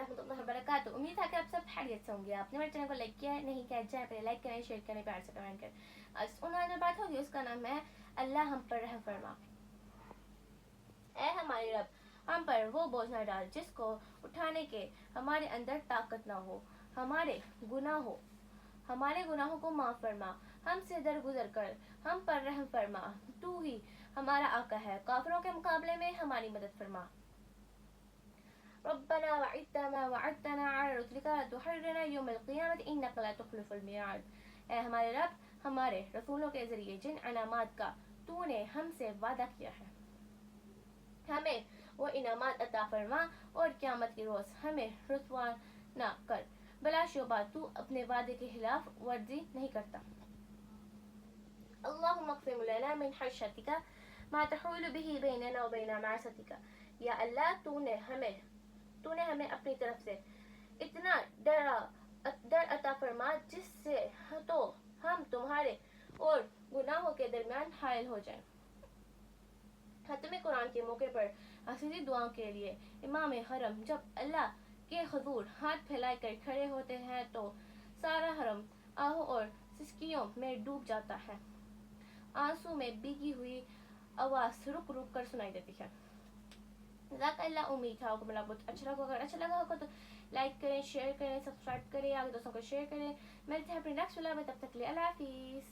ورحمۃ اللہ وبرکاتہ. امید ہے کہ آپ سب خیریت سے ہوں گے. آپ نے میرے چینل کو لائک کیا ہے؟ نہیں کیا جائے پہلے لائک کریں, شیئر کریں, پیار سے کمنٹ کریں. آج جو بات ہوگی اس کا نام ہے اللہ ہم پر رحم فرما. اے ہمارے رب ہم پر وہ بوجھ نہ ڈال جس کو اٹھانے کے ہمارے اندر طاقت نہ ہو. ہمارے گناہوں کو معاف فرما. ہم سے درگزر کر ہم پر رحم فرما. تو ہی ہمارا آقا ہے. کافروں کے مقابلے میں ہماری مدد فرما. ربنا وعدنا ما وعدتنا على رسلك لا تحرنا يوم القيامة إنك لا تخلف الميعاد. اے ہمارے رب ہمارے رسولوں کے ذریعے جن انعامات کا تو نے ہم سے وعدہ کیا ہے ہمیں وہ انعامات عطا فرما اور قیامت کے روز ہمیں رسوا نہ کر. بلا شبہ تو اپنے وعدے کے خلاف ورزی نہیں کرتا. اللهم اقسم لنا من خشيتك ما تحول به بيننا وبين معصيتك. یا اللہ تو نے ہمیں اپنی طرف سے اتنا ڈر عطا فرما جس سے تو ہم تمہارے اور گناہوں کے درمیان حائل ہو جائیں. ختم قرآن کے موقع پر خصوصی دعاؤں کے لیے امام حرم جب اللہ کے حضور ہاتھ پھیلائے کر کھڑے ہوتے ہیں تو سارا حرم آہوں اور سسکیوں میں ڈوب جاتا ہے. آنسو میں بھیگی ہوئی آواز رک رک کر سنائی دیتی ہے. جزاک اللہ. امید ہے آپ کو میرا بہت اچھا لگا. اگر اچھا لگا ہوگا تو لائک کریں, شیئر کریں, سبسکرائب کریں, آگے دوستوں کو شیئر کریں. ملتے ہیں اپنے نیکسٹ ولاگ میں. تب تک کے لیے اللہ حافظ.